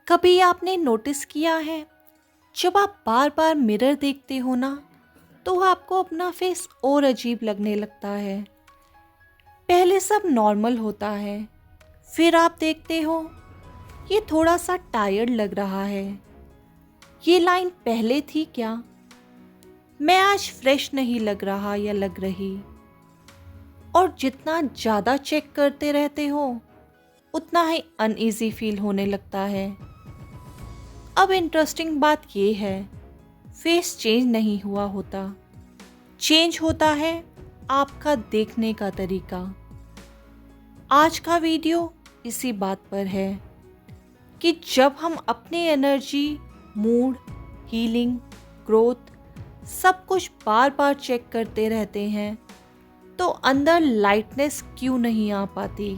कभी आपने नोटिस किया है, जब आप बार बार मिरर देखते हो ना, तो आपको अपना फेस और अजीब लगने लगता है। पहले सब नॉर्मल होता है, फिर आप देखते हो ये थोड़ा सा टायर्ड लग रहा है। ये लाइन पहले थी क्या? मैं आज फ्रेश नहीं लग रहा या लग रही। और जितना ज़्यादा चेक करते रहते हो, उतना ही अनईजी फील होने लगता है। अब इंटरेस्टिंग बात ये है, फेस चेंज नहीं हुआ होता, चेंज होता है आपका देखने का तरीका। आज का वीडियो इसी बात पर है कि जब हम अपनी एनर्जी, मूड, हीलिंग, ग्रोथ सब कुछ बार बार चेक करते रहते हैं, तो अंदर लाइटनेस क्यों नहीं आ पाती?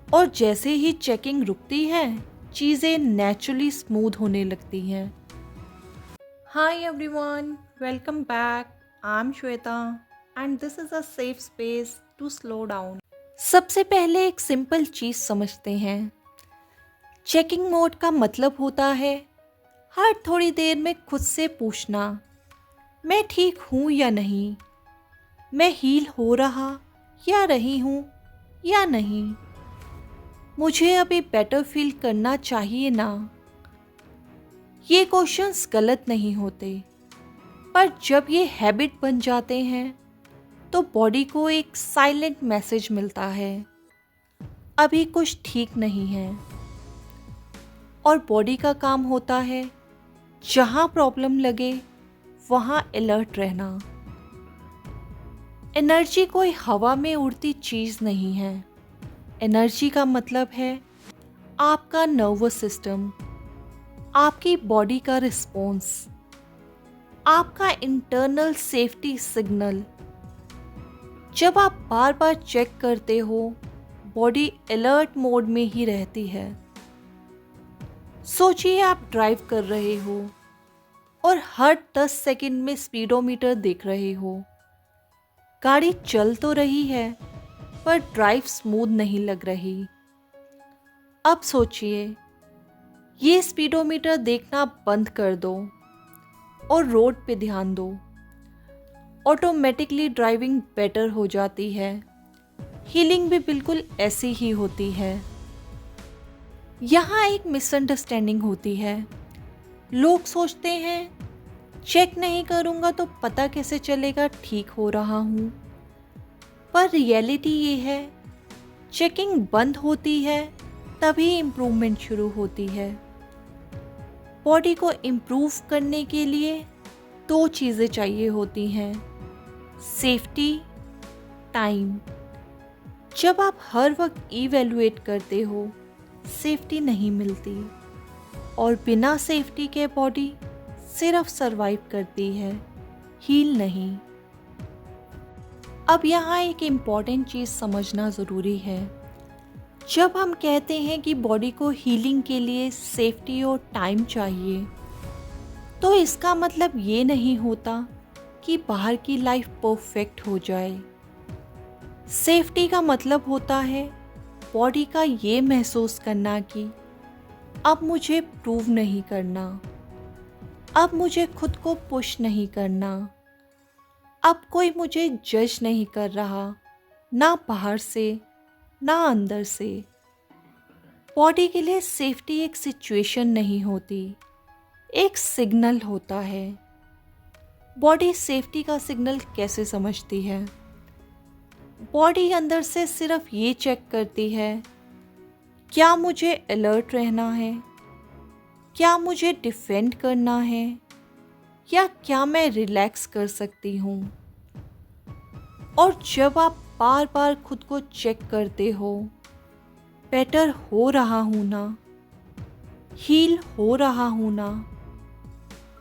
और जैसे ही चेकिंग रुकती है, चीज़ें नेचुरली स्मूथ होने लगती हैं। Hi everyone, welcome back. I am Shweta and this is a safe space to slow down. सबसे पहले एक सिंपल चीज़ समझते हैं। चेकिंग मोड का मतलब होता है हर थोड़ी देर में खुद से पूछना, मैं ठीक हूँ या नहीं, मैं हील हो रहा या रही हूँ या नहीं, मुझे अभी बेटर फील करना चाहिए ना। ये क्वेश्चंस गलत नहीं होते, पर जब ये हैबिट बन जाते हैं तो बॉडी को एक साइलेंट मैसेज मिलता है, अभी कुछ ठीक नहीं है। और बॉडी का काम होता है जहाँ प्रॉब्लम लगे वहाँ अलर्ट रहना। एनर्जी कोई हवा में उड़ती चीज़ नहीं है। एनर्जी का मतलब है आपका नर्वस सिस्टम, आपकी बॉडी का रिस्पॉन्स, आपका इंटरनल सेफ्टी सिग्नल। जब आप बार बार चेक करते हो, बॉडी अलर्ट मोड में ही रहती है। सोचिए आप ड्राइव कर रहे हो और हर 10 सेकंड में स्पीडोमीटर देख रहे हो। गाड़ी चल तो रही है, पर ड्राइव स्मूथ नहीं लग रही। अब सोचिए, ये स्पीडोमीटर देखना बंद कर दो और रोड पे ध्यान दो। ऑटोमेटिकली ड्राइविंग बेटर हो जाती है। हीलिंग भी बिल्कुल ऐसी ही होती है। यहाँ एक मिसअंडरस्टैंडिंग होती है। लोग सोचते हैं चेक नहीं करूँगा तो पता कैसे चलेगा ठीक हो रहा हूँ। पर रियलिटी ये है, चेकिंग बंद होती है तभी इम्प्रूवमेंट शुरू होती है। बॉडी को इम्प्रूव करने के लिए 2 चीज़ें चाहिए होती हैं, सेफ्टी, टाइम। जब आप हर वक्त इवैल्यूएट करते हो, सेफ्टी नहीं मिलती, और बिना सेफ्टी के बॉडी सिर्फ सरवाइव करती है, हील नहीं। अब यहाँ एक इम्पॉर्टेंट चीज़ समझना ज़रूरी है। जब हम कहते हैं कि बॉडी को हीलिंग के लिए सेफ्टी और टाइम चाहिए, तो इसका मतलब ये नहीं होता कि बाहर की लाइफ परफेक्ट हो जाए। सेफ्टी का मतलब होता है बॉडी का ये महसूस करना कि अब मुझे प्रूव नहीं करना, अब मुझे खुद को पुश नहीं करना, अब कोई मुझे जज नहीं कर रहा, ना बाहर से ना अंदर से। बॉडी के लिए सेफ्टी एक सिचुएशन नहीं होती, एक सिग्नल होता है। बॉडी सेफ्टी का सिग्नल कैसे समझती है? बॉडी अंदर से सिर्फ ये चेक करती है, क्या मुझे अलर्ट रहना है, क्या मुझे डिफेंड करना है, या क्या मैं रिलैक्स कर सकती हूँ। और जब आप बार बार खुद को चेक करते हो, बेटर हो रहा हूँ ना, हील हो रहा हूँ ना,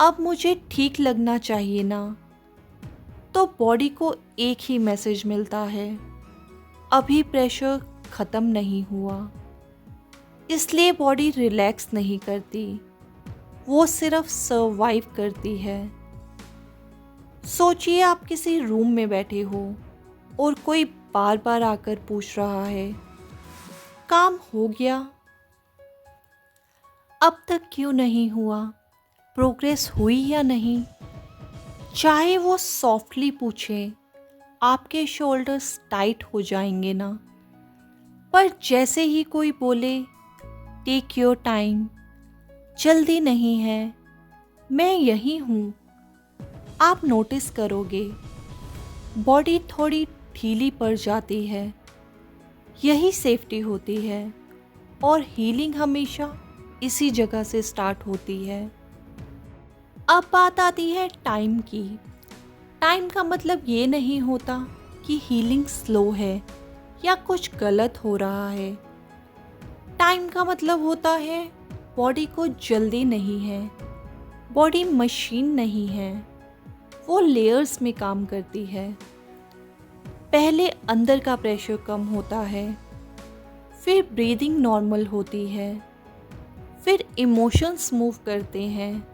अब मुझे ठीक लगना चाहिए ना, तो बॉडी को एक ही मैसेज मिलता है, अभी प्रेशर ख़त्म नहीं हुआ। इसलिए बॉडी रिलैक्स नहीं करती, वो सिर्फ सर्वाइव करती है। सोचिए आप किसी रूम में बैठे हो और कोई बार बार आकर पूछ रहा है, काम हो गया? अब तक क्यों नहीं हुआ, प्रोग्रेस हुई या नहीं, चाहे वो सॉफ्टली पूछे, आपके शोल्डर्स टाइट हो जाएंगे ना। पर जैसे ही कोई बोले टेक योर टाइम, जल्दी नहीं है, मैं यही हूँ, आप नोटिस करोगे बॉडी थोड़ी ढीली पड़ जाती है। यही सेफ्टी होती है और हीलिंग हमेशा इसी जगह से स्टार्ट होती है। अब बात आती है टाइम की। टाइम का मतलब ये नहीं होता कि हीलिंग स्लो है या कुछ गलत हो रहा है। टाइम का मतलब होता है बॉडी को जल्दी नहीं है, बॉडी मशीन नहीं है, वो लेयर्स में काम करती है। पहले अंदर का प्रेशर कम होता है, फिर ब्रीदिंग नॉर्मल होती है, फिर इमोशंस मूव करते हैं,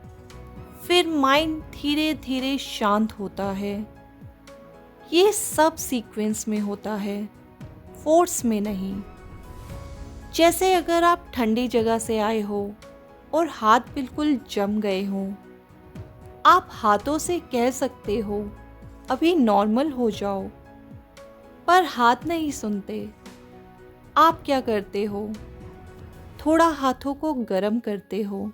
फिर माइंड धीरे धीरे शांत होता है। ये सब सीक्वेंस में होता है, फोर्स में नहीं। जैसे अगर आप ठंडी जगह से आए हो और हाथ बिल्कुल जम गए हों, आप हाथों से कह सकते हो अभी नॉर्मल हो जाओ, पर हाथ नहीं सुनते। आप क्या करते हो? थोड़ा हाथों को गर्म करते हो,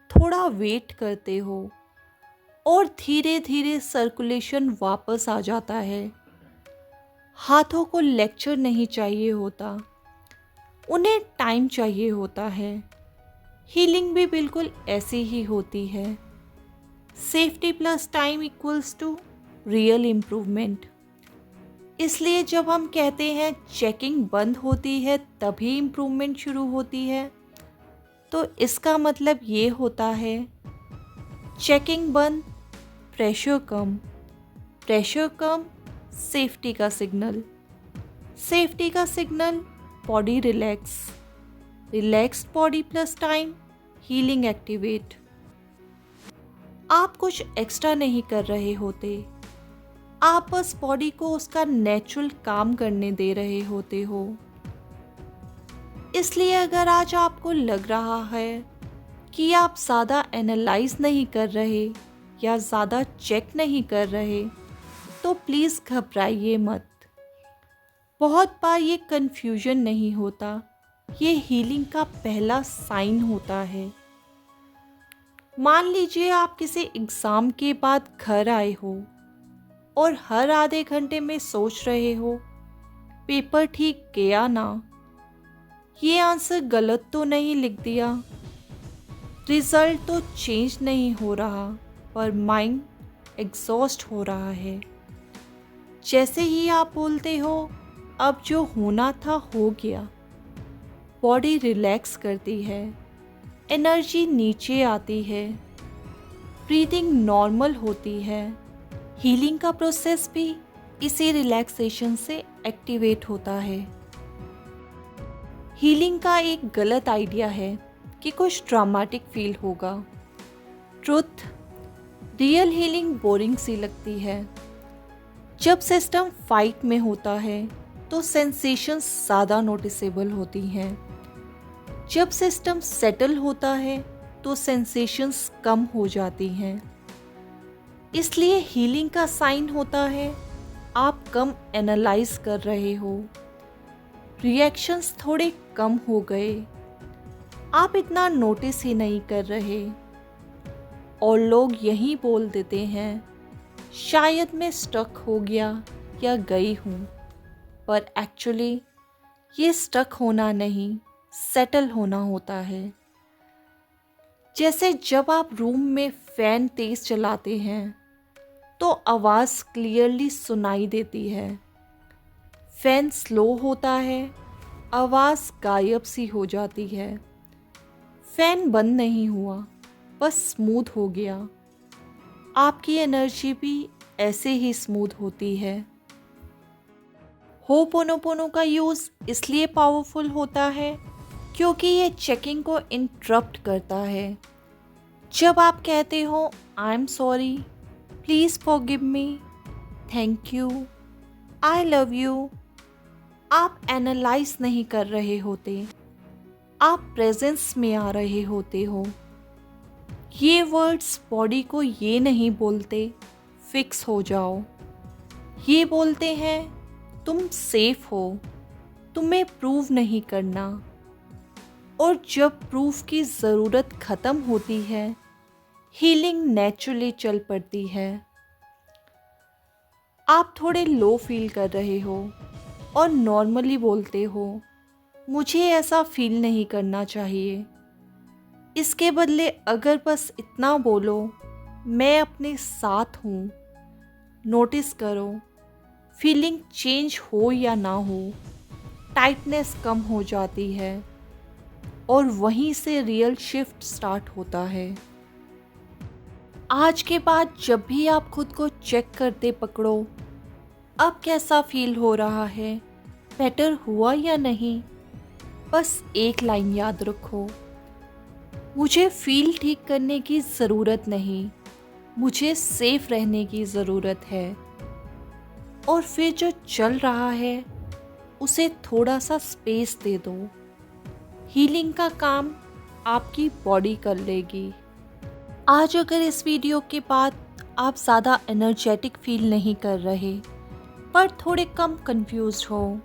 थोड़ा वेट करते हो और धीरे धीरे सर्कुलेशन वापस आ जाता है। हाथों को लेक्चर नहीं चाहिए होता, उन्हें टाइम चाहिए होता है। हीलिंग भी बिल्कुल ऐसी ही होती है। Safety plus time equals to real improvement. इसलिए जब हम कहते हैं चेकिंग बंद होती है तभी इम्प्रूवमेंट शुरू होती है, तो इसका मतलब ये होता है चेकिंग बंद, प्रेशर कम, प्रेशर कम, सेफ्टी का सिग्नल, सेफ्टी का signal, body relax, relaxed body plus time, healing activate. आप कुछ एक्स्ट्रा नहीं कर रहे होते, आप बस बॉडी को उसका नेचुरल काम करने दे रहे होते हो। इसलिए अगर आज आपको लग रहा है कि आप ज़्यादा एनालाइज नहीं कर रहे या ज़्यादा चेक नहीं कर रहे, तो प्लीज़ घबराइए मत। बहुत बार ये कन्फ्यूजन नहीं होता, ये हीलिंग का पहला साइन होता है। मान लीजिए आप किसी एग्ज़ाम के बाद घर आए हो और हर आधे घंटे में सोच रहे हो पेपर ठीक गया ना, ये आंसर गलत तो नहीं लिख दिया, रिजल्ट तो चेंज नहीं हो रहा, पर माइंड एग्जॉस्ट हो रहा है। जैसे ही आप बोलते हो अब जो होना था हो गया, बॉडी रिलैक्स करती है, एनर्जी नीचे आती है, ब्रीदिंग नॉर्मल होती है। हीलिंग का प्रोसेस भी इसी रिलैक्सेशन से एक्टिवेट होता है। हीलिंग का एक गलत आइडिया है कि कुछ ड्रामेटिक फील होगा। ट्रुथ, रियल हीलिंग बोरिंग सी लगती है। जब सिस्टम फाइट में होता है तो सेंसेशंस ज़्यादा नोटिसेबल होती हैं। जब सिस्टम सेटल होता है तो सेंसेशंस कम हो जाती हैं। इसलिए हीलिंग का साइन होता है आप कम एनालाइज कर रहे हो, रिएक्शंस थोड़े कम हो गए, आप इतना नोटिस ही नहीं कर रहे। और लोग यही बोल देते हैं शायद मैं स्टक हो गया या गई हूँ, पर एक्चुअली ये स्टक होना नहीं, सेटल होना होता है। जैसे जब आप रूम में फैन तेज चलाते हैं तो आवाज़ क्लियरली सुनाई देती है। फैन स्लो होता है, आवाज़ गायब सी हो जाती है। फैन बंद नहीं हुआ, बस स्मूथ हो गया। आपकी एनर्जी भी ऐसे ही स्मूथ होती है। होपोनोपोनो का यूज़ इसलिए पावरफुल होता है क्योंकि ये चेकिंग को इंटरप्ट करता है। जब आप कहते हो I am sorry, please forgive me, thank you, I love you, आप एनालाइज नहीं कर रहे होते, आप प्रेजेंस में आ रहे होते हो। ये वर्ड्स बॉडी को ये नहीं बोलते फिक्स हो जाओ, ये बोलते हैं तुम सेफ हो, तुम्हें प्रूव नहीं करना। और जब प्रूफ की ज़रूरत ख़त्म होती है, हीलिंग नेचुरली चल पड़ती है। आप थोड़े लो फील कर रहे हो और नॉर्मली बोलते हो, मुझे ऐसा फील नहीं करना चाहिए। इसके बदले अगर बस इतना बोलो, मैं अपने साथ हूँ, नोटिस करो, फीलिंग चेंज हो या ना हो, टाइटनेस कम हो जाती है और वहीं से रियल शिफ्ट स्टार्ट होता है। आज के बाद जब भी आप खुद को चेक करते पकड़ो, अब कैसा फील हो रहा है, बेटर हुआ या नहीं, बस एक लाइन याद रखो, मुझे फील ठीक करने की ज़रूरत नहीं, मुझे सेफ रहने की ज़रूरत है। और फिर जो चल रहा है उसे थोड़ा सा स्पेस दे दो, हीलिंग का काम आपकी बॉडी कर लेगी। आज अगर इस वीडियो के बाद आप ज़्यादा एनर्जेटिक फील नहीं कर रहे पर थोड़े कम कंफ्यूज्ड हो,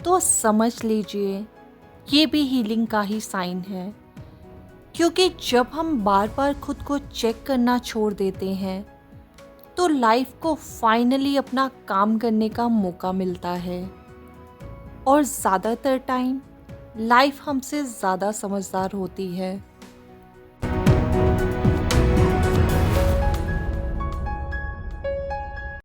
तो समझ लीजिए ये भी हीलिंग का ही साइन है। क्योंकि जब हम बार बार खुद को चेक करना छोड़ देते हैं तो लाइफ को फाइनली अपना काम करने का मौका मिलता है। और ज़्यादातर टाइम लाइफ हमसे ज़्यादा समझदार होती है।